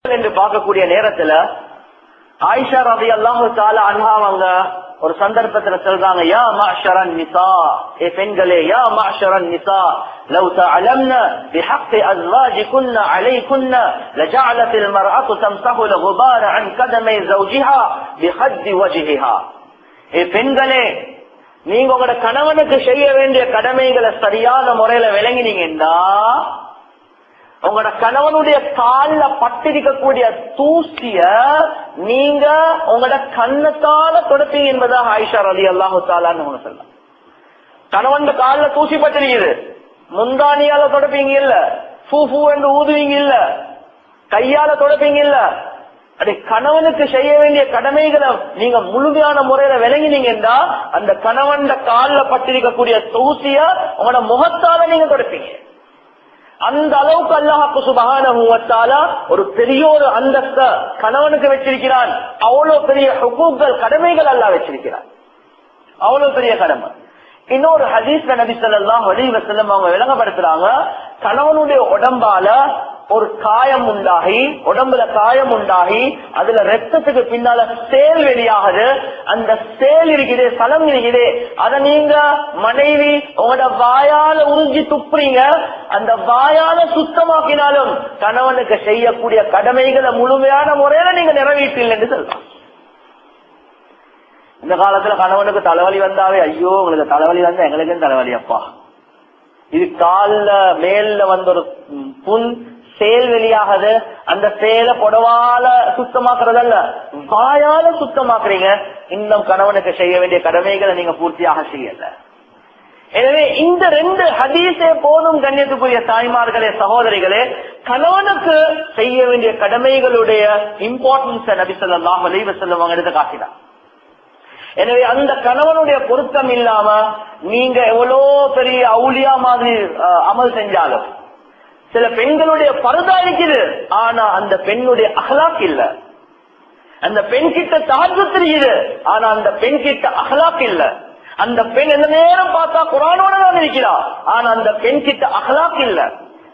என்று பார்க்கக்கூடிய நேரத்துல ஆயிஷா ரலியல்லாஹு தஆலா அன்ஹா அவங்க ஒரு சந்தர்ப்பத்துல சொல்றாங்க, யா மஅஷரன் நிசா, ஏ பெண்களே, யா மஅஷரன் நிசா, லவ் தஅலம்ன பிஹக்கி அஸ்வாஜிகுன்ன அலைகுன்ன லஜஅலத்தில் மர்அத்து தம்ஸஹு الغبار عن قدمي زوجها بخد وجهها. ஏ பெண்களே, நீங்க உங்களோட கணவனுக்கு செய்ய வேண்டிய கடமைகளை சரியான முறையில விளங்கினீங்கன்னா உங்களோட கணவனுடைய கால்ல பட்டிருக்கக்கூடிய தூசிய நீங்க உங்களோட கண்ணத்தால தொடப்பீங்க என்பதாக ஆயிஷா ரலியல்லாஹு தஆலான்னு சொல்லலாம். கணவன் கால்ல தூசி பட்டிருக்குது, முந்தானியால தொடப்பீங்க இல்ல, பூ பூ என்று ஊதுவீங்க இல்ல, கையால தொடப்பீங்க இல்ல. அது கணவனுக்கு செய்ய வேண்டிய கடமைகளை நீங்க முழுமையான முறையில விளங்கினீங்கன்னா அந்த கணவன் கால்ல பட்டிருக்கக்கூடிய தூசிய உங்களோட முகத்தால நீங்க தொடப்பீங்க. அந்த அளவுக்கு அல்லாஹ் சுப்ஹானஹு வ தஆலா ஒரு பெரிய ஒரு அந்தஸ்த கணவனுக்கு வச்சிருக்கிறான். அவ்வளவு பெரிய ஹுகூக்கள், கடமைகள் அல்லாஹ் வச்சிருக்கிறான், அவ்வளவு பெரிய கடமை. இன்னொரு ஹதீஸ்ல நபி ஸல்லல்லாஹு அலைஹி வஸல்லம் அவங்க விளங்கப்படுத்துறாங்க, கணவனுடைய உடம்பால ஒரு காயம் உண்டாகி, உடம்புல காயம் உண்டாகி அதுல ரத்தத்துக்கு பின்னால சேல் வெளியாகுது. அந்த சேல் இருக்குது, சலம் இருக்குது, அதை நீங்க மனைவி உங்களோட வாயால உறிஞ்சி துப்புறீங்க. அந்த வாயால சுத்தமாக்கினாலும் கணவனுக்கு செய்யக்கூடிய கடமைகளை முழுமையான முறையில நீங்க நிறைவேற்றீங்க என்று சொல்லலாம். இந்த காலத்துல கணவனுக்கு தலைவலி வந்தாவே, ஐயோ உங்களுக்கு தலைவலி வந்தா எங்களுக்கு தலைவலி அப்பா, இது கால்ல மேல வந்த ஒரு புண் சேல் வெளியாகுது, அந்த சேலை புடவால சுத்தமாக்குறதல்ல, வாயால சுத்தமாக்குறீங்க. இன்னும் கணவனுக்கு செய்ய வேண்டிய கடமைகளை நீங்க பூர்த்தியாக செய்யல. எனவே இந்த ரெண்டு ஹதீஸே போதும் கண்ணியத்துக்குரிய தாய்மார்களே, சகோதரிகளே, கணவனுக்கு செய்ய வேண்டிய கடமைகளுடைய இம்பார்ட்டன்ஸ் நபி ஸல்லல்லாஹு அலைஹி வஸல்லம் அவங்க எடுத்து காட்டினார். எனவே அந்த கணவனுடைய பொருத்தம் இல்லாம நீங்க எவ்வளோ பெரிய அவுலியா மாதிரி அமல் செஞ்சாலும், சில பெண்களுடைய பர்தா இருக்குது, ஆனா அந்த பெண்ணுடைய அஹ்லாக் இல்ல. அந்த பெண் கிட்ட தஹஜ்ஜுத் தெரியுது, ஆனா அந்த பெண் கிட்ட அஹ்லாக் இல்ல. அந்த பெண் எந்த நேரம் பார்த்தா குர்ஆனோட தான் இருக்கிறா, ஆனா அந்த பெண் கிட்ட அஹ்லாக் இல்ல.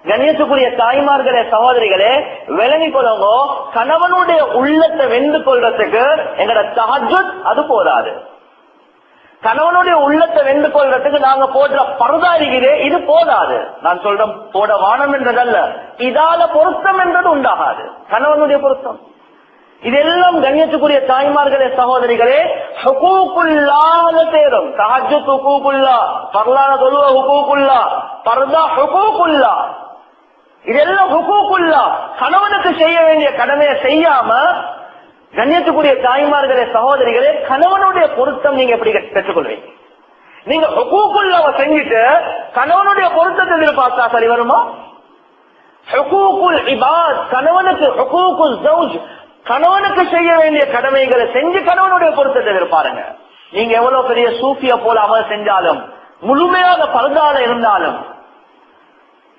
கண்ணியத்துக்குரிய தாய்மார்களே, சகோதரிகளே, விளங்கிக் கொள்ளுங்க, கணவனுடைய உள்ளத்தை வென்று கொள்றதுக்கு எங்கட தஹஜ்ஜுத் அது போதாது. கணவனுடைய உள்ளத்தை வென்று கொள்றதுக்கு நாங்க போடுற பர்தா இருக்கிறே இது போதாது. நான் சொல்றேன் போட வானம் என்றதல்ல, இதால பொருத்தம் என்றது உண்டாகாது. கணவனுடைய பொருத்தம் இதெல்லாம் கண்ணியத்துக்குரிய தாய்மார்களே, சகோதரிகளே, ஹுகூக்குல்லாஹ்ல தேரும். தஹஜ்ஜுத் ஹுகூக்குல்லாஹ், ஃபர்லான தொழுவ ஹுகூக்குல்லாஹ், பர்தா ஹுகூக்குல்லாஹ், இதெல்லாம் ஹுகூக்குல்லாஹ். கணவனுக்கு செய்ய வேண்டிய கடமையை செய்யாம கண்ணியத்துக்குரிய தாய்மார்களே, சகோதரிகளே, கணவனுடைய பொருத்தம் நீங்க எப்படி பெற்றுக்கொள்வீங்க? நீங்க ஹுகூக்குல்லாஹ் செஞ்சுட்டு கணவனுடைய பொருத்தத்தை எதிர்பார்த்தா சரி வருமா? ஹுகூக்குல் இபாத், கணவனுக்கு ஹுகூக்குல் ஜௌஜ், கணவனுக்கு செய்ய வேண்டிய கடமைகளை செஞ்சு கணவனுடைய பொருத்தத்தை எதிர்பாருங்க. நீங்க எவ்வளவு பெரிய சூஃபியா போல அமல் செஞ்சாலும், முழுமையான பர்தால இருந்தாலும்,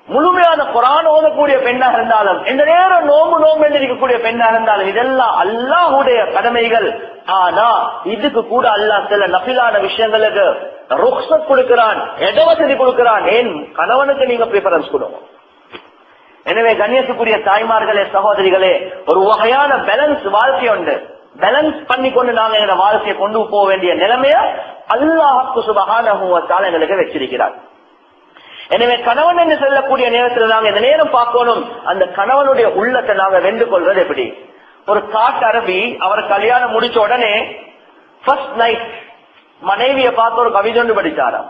முழுமையான குர்ஆன் ஓதக்கூடிய பெண்ணாக இருந்தாலும், இந்த நேரம் நோம்பு என்று இருக்கக்கூடிய பெண்ணாக இருந்தாலும், இதெல்லாம் அல்லாஹ்வுடைய கடமைகள். ஆனா இதுக்கு கூட அல்லாஹ் சில நஃபிலான விஷயங்களுக்கு ருக்ஸத் கொடுக்கிறான், இடவசதி கொடுக்கிறான். ஏன்? கணவனுக்கு நீங்க பிரிஃபரன்ஸ் கொடுங்க. எனவே கண்ணியத்துக்குரிய தாய்மார்களே, சகோதரிகளே, ஒரு வகையான பேலன்ஸ் வாழ்க்கை உண்டு. பேலன்ஸ் பண்ணி கொண்டு நாங்க எங்க வாழ்க்கையை கொண்டு போக வேண்டிய நிலைமைய அல்லாஹ் சுப்ஹானஹு வ தஆலா எங்களுக்கு வச்சிருக்கிறார். எனவே கணவன் என்று சொல்லக்கூடிய நேரத்தில் நாங்க இந்த நேரம் பார்க்கணும், அந்த கணவனுடைய உள்ளத்தை நாங்க வென்று கொள்வது எப்படி? ஒரு காட்டு அரபி அவர் கல்யாணம் முடிச்ச உடனே ஃபர்ஸ்ட் நைட் மனைவியை பார்த்து ஒரு கவிதை ஒன்று படிச்சாராம்.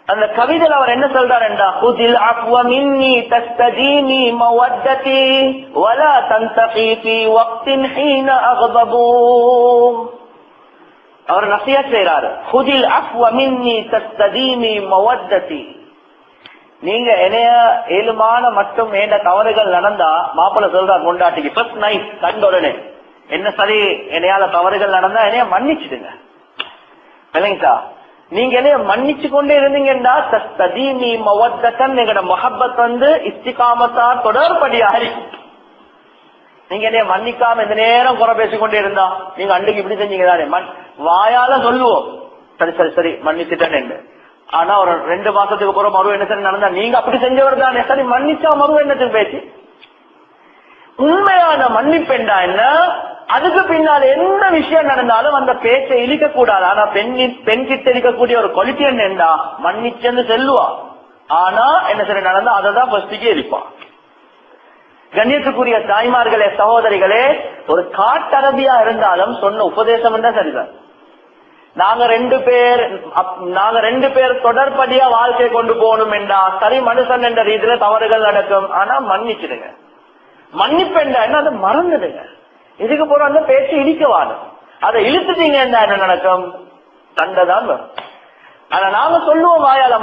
அந்த கவிதையில் அவர் என்ன சொல்றார் என்றா, குதில் அஃப்வ மின்னி தஸ்தஜீனி மவத்ததி வலா தன்தகி ஃபீ வக்தின் ஹீன அக்தபு. அவர் நசிஹத் செய்றார், குதில் அஃப்வ மின்னி தஸ்தஜீனி மவத்ததி. நீங்க என்னைய ஏழுமான மட்டும் ஏண்ட தவறுகள் நடந்தா, மாப்பிள்ள சொல்றார் கொண்டாட்டிக்கு ஃபர்ஸ்ட் நைட் கண்ட உடனே, என்ன சரி என்னையால தவறுகள் நடந்தா என்னைய மன்னிச்சுடுங்க. இல்லைங்களா? நீங்க என்னைய மன்னிச்சு கொண்டே இருந்தீங்கன்னா தஸ்ததீனி மவத்தன், எங்கட முஹப்பத் இஸ்திகாமத்தா தொடர்படியாக இருக்கும். நீங்க என்னைய மன்னிக்காம இந்த நேரம் குறை பேசிக்கொண்டே இருந்தா, நீங்க அன்றைக்கு இப்படி செஞ்சீங்க தானே, வாயால சொல்லுவோம் சரி சரி சரி மன்னிச்சுட்டேன்னு. ஆனா ஒரு 2 மாசத்துக்கு அப்புறம் மறு என்ன சரி நடந்தா, நீங்க அப்படி செஞ்சவர் தானே, சரி மன்னிச்சா மறு என்னத்துக்கு பேச்சு. உண்மையான மன்னிப்பெண்டா என்ன, அதுக்கு பின்னால் எந்த விஷயம் நடந்தாலும் அந்த பேச்சை இழிக்க கூடாது. ஆனா பெண் கிட்ட இருக்கக்கூடிய ஒரு குவாலிட்டி என்னண்டா, மன்னிச்சென்று செல்லுவா. ஆனா என்ன சரி நடந்தா அதை தான் ஃபர்ஸ்டுக்கே இருப்பான். கண்ணியத்துக்குரிய தாய்மார்களே, சகோதரிகளே, ஒரு காட்டரபியா இருந்தாலும் சொன்ன உபதேசம் தான் சரிதான். நாங்க ரெண்டு பேர் தொடர்படியா வாழ்க்கை கொண்டு போகணும் என்றா சரி, மனுஷன் என்ற ரீதியில தவறுகள் நடக்கும். ஆனா மன்னிச்சிடுங்க. மன்னிப்பு என்ன, அதை மறந்துடுங்க. இதுக்கு போற அந்த பேச்சு இடிக்கவாது. அதை இழுத்துட்டீங்க என்ன நடக்கும், சண்டை தான் வரும். ஆனா நாங்க சொல்லுவோம் வாயால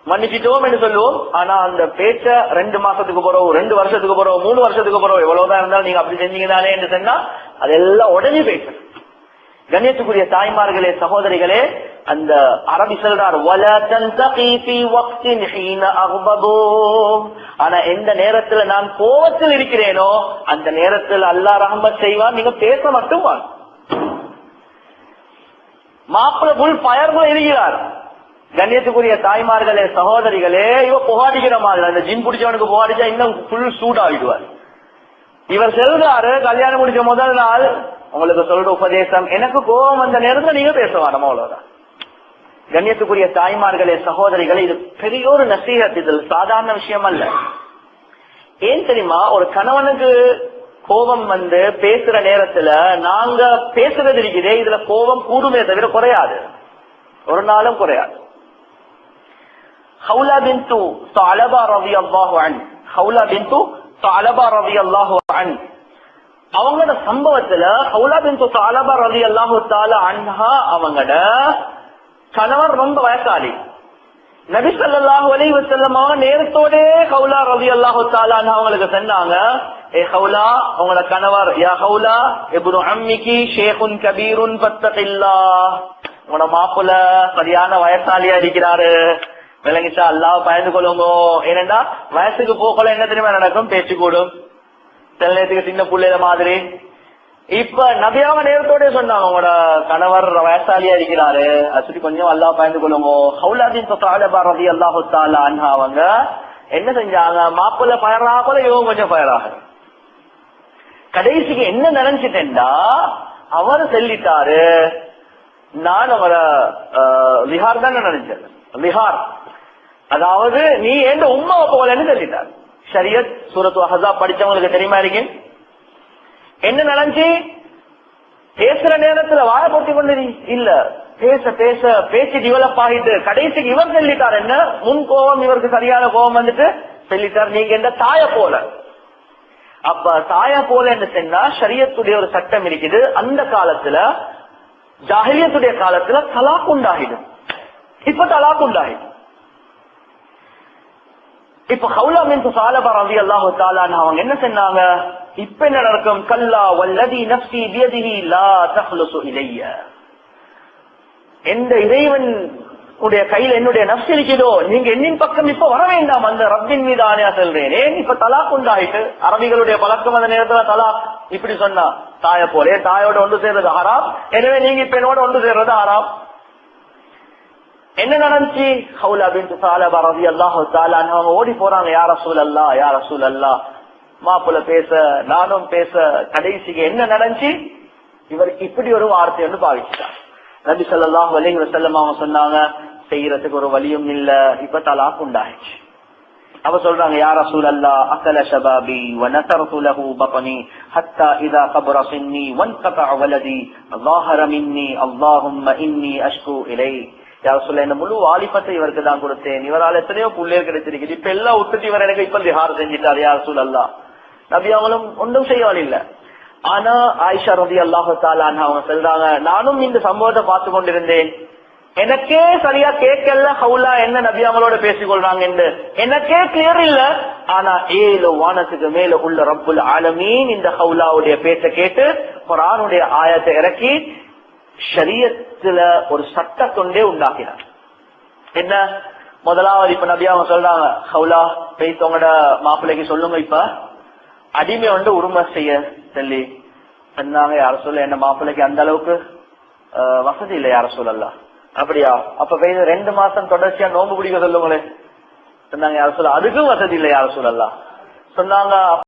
மன்னிச்சிட்டோம் என்று சொல்லுவோம். ஆனா அந்த பேச்ச 2 மாசத்துக்கு போறோம், 2 வருஷத்துக்கு போறோம், 3 வருஷத்துக்கு போறோம், எவ்வளவுதான் இருந்தாலும் நீங்க அப்படி செஞ்சீங்க தானே என்று சொன்னா அதெல்லாம் உடனே பேசணும். கண்ணியத்துக்குரிய தாய்மார்களே, சகோதரிகளே, அந்த அரபி சொல்றார், ஆனா எந்த நேரத்துல நான் கோபத்தில் இருக்கிறேனோ அந்த நேரத்தில் அல்லாஹ் ரஹ்மத் செய்வான். நீங்க பேச மட்டும் வாங்க. மாப்பிள்ள புல் பயர்ல இருக்கிறார். கண்ணியத்துக்குரிய தாய்மார்களே, சகோதரிகளே, இவ புகாடிக்கிற மாதிரி, அந்த ஜின் பிடிச்சவனுக்கு புகாடிச்சா இன்னும் ஃபுல் சூட் ஆகிடுவார். இவர் செல்றாரு, கல்யாணம் முடிச்ச முதல் நாள் உங்களுக்கு சொல்ற உபதேசம், எனக்கு கோபம் அந்த நேரத்துல நீங்க பேச வேண்டாம், அவ்வளவுதான். கண்ணியத்துக்குரிய தாய்மார்களே, சகோதரிகளே, இது பெரிய ஒரு நசீஹத். இது சாதாரண விஷயம் அல்ல. ஏன் தெரியுமா, ஒரு கணவனுக்கு கோபம் பேசுற நேரத்துல நாங்க பேசுறது இருக்கிறதே, இதுல கோபம் கூடுமே தவிர குறையாது, ஒரு நாளும் குறையாது. ஹவுலா பின்து ஸஅலபா ரலியல்லாஹு அன்ஹு, ஹவுலா பின்து ஸஅலபா ரலியல்லாஹு அன்ஹு, அவங்களோட சம்பவத்துல ஹவுலா பின்து ஸஅலபா ரலியல்லாஹு தஆலா அன்ஹா அவங்களோட கணவர் ரொம்ப வயசாளி. நபி ஸல்லல்லாஹு அலைஹி வஸல்லம் அவங்க நேரத்தோட ஹவுலா ரலியல்லாஹு தஆலா அன்ஹா அவங்களுக்கு சொன்னாங்க, ஏ ஹவுலா, உங்களோட கணவர், யா ஹவுலா இப்னு அம்மிகி ஷேഖുൻ கபீருன் ஃபத்தகில்லாஹ், உங்களோட மாப்பிள்ள சரியான வயசாலியா இருக்கிறாரு, விளங்கிச்சா, அல்லாஹ் பயந்து கொள்ளுங்க. ஏனென்றா வயசுக்கு போகல என்ன தெரியுமா நடக்கும், பேச்சு கூடும், சில நேரத்துக்கு சின்ன பிள்ளைல மாதிரி. இப்ப நபியாவ நேரத்தோட சொன்னாங்க, உங்களோட கணவர் வயசாலியா இருக்கிறாரு, அது கொஞ்சம் அல்லாஹ் பயந்து கொள்ளுங்க. ஹவுலா பின்த் ஸஅலபா ரலியல்லாஹு தஆலா அன்ஹா அவங்க என்ன செஞ்சாங்க, மாப்பிள்ள பயராக போல இவங்க கொஞ்சம் பயராக. கடைசிக்கு என்ன நினைச்சிட்டேன்டா, அவர் சொல்லிட்டாரு, நான் அவரை லிஹார் தான் நினைச்சேன், லிஹார், அதாவது நீ எந்த உம்மா போலன்னு சொல்லிட்டார். ஷரியத் சூரத்து அஹ்ஸாப் படிச்சவங்களுக்கு தெரியுமா இருக்கு. என்ன நினைச்சு பேசுற நேரத்துல வாய போட்டி கொண்டு இல்ல, பேச பேச பேச்சு டெவலப் ஆகிட்டு கடைசிக்கு இவர் சொல்லிட்டார், என்ன முன் கோபம் இவருக்கு சரியான கோபம் சொல்லிட்டார், நீங்க எந்த தாய போல. அப்ப தாய போல என்று சொன்னா ஷரியத்துடைய ஒரு சட்டம் இருக்குது. அந்த காலத்துல ஜாஹிலியத்துடைய காலத்துல தலாக் உண்டாகிடும். இப்ப தலாக் உண்டாகிடும். இப்ப ஹவுலா பின்த் ஸஅலபா ரலியல்லாஹு தஆலா அன்ஹா அவங்க என்ன சொன்னாங்க, இப்ப என்ன நடக்கும், கல்லா வல்லதி நஃப்ஸி பியதிஹி லா தஹ்லுசு இலைய, எந்த இறைவன் உடைய கையில என்னுடைய நஃப்ஸ் இருக்கிறதோ நீங்க என்னின் பக்கம் இப்ப வர வேண்டாம், அந்த ரப்பின் மீது ஆணையா சொல்றேன். இப்ப தலாக் உண்டாயிட்டு, அரபிகளுடைய பழக்கம் அந்த நேரத்துல தலாக் இப்படி சொன்னா, தாய போலே தாயோட ஒன்று சேர்றது ஹராம், எனவே நீங்க இப்ப என்னோட ஒன்று சேர்றது ஹராம். என்ன நடந்துச்சு, ஹவுலா பின்த் ஸஅலபா ரலியல்லாஹு தஆலா அன்ஹா ஓடி போறாங்க, யா ரசூலல்லாஹ், யா ரசூலல்லாஹ், மாப்பிள்ள பேச நானும் பேச, கடைசிக்கு என்ன நடந்துச்சு, இவருக்கு இப்படி ஒரு வார்த்தை வந்து பாவிச்சிட்டார். நபி ஸல்லல்லாஹு அலைஹி வஸல்லம் அவங்க சொன்னாங்க, செய்யறதுக்கு ஒரு வழியும் இல்ல, இப்ப தலாக் உண்டாயிடுச்சு. அவ சொல்றாங்க, யா ரசூலல்லாஹ், அகல ஷபாபி வ நஸர்து லஹு பத்னி ஹத்தா இதா கபர சின்னி வன்கதஅ வலதி ظاهر மின்னி அல்லாஹும்ம இன்னி அஷ்கு இலை. யா ரசூலல்லாஹ், இந்த முழு வாலிபத்தை இவருக்கு தான் கொடுத்தேன், இவரால் எத்தனையோ புள்ளையர் கிடைச்சிருக்கு, இப்ப எல்லாம் விட்டுட்டு இவர் எனக்கு இப்ப திஹார் செஞ்சிட்டார். யா ரசூலல்லாஹ், நபி அவங்களும் ஒன்றும் செய்யவாள் இல்ல. ஆனா ஆயிஷா ரலியல்லாஹு தஆலா அன்ஹா அவங்க சொல்றாங்க, நானும் இந்த சம்பவத்தை பார்த்து கொண்டிருந்தேன், எனக்கே சரியா கேட்கல ஹவுலா என்ன நபி அவங்களோட பேசிக்கொள்றாங்க என்று எனக்கே கிளியர் இல்ல. ஆனா 7 வானத்துக்கு மேல உள்ள ரப்புல் ஆலமீன் இந்த ஹவுலாவுடைய பேச்ச கேட்டு குர்ஆனுடைய ஆயத்தை இறக்கி ஷரியத்துல ஒரு சட்டத்தொண்டே உண்டாக்கினார். என்ன முதலாவது, இப்ப நபி அவங்க சொல்றாங்க, ஹவுலா பேசி உங்களோட மாப்பிள்ளைக்கு சொல்லுங்க, இப்ப அடிமை உரிமை செய்ய சொல்லி சொன்னாங்க. யார சொல்ல, என்ன மாப்பிள்ளைக்கு அந்த அளவுக்கு வசதி இல்லை, யார சொல்லலாம். அப்படியா, அப்ப 2 மாசம் தொடர்ச்சியா நோம்பு பிடிக்க சொல்லுங்களேன் சொன்னாங்க. யார சொல்ல, அதுக்கும் வசதி இல்லை, யார சொல்லலாம் சொன்னாங்க.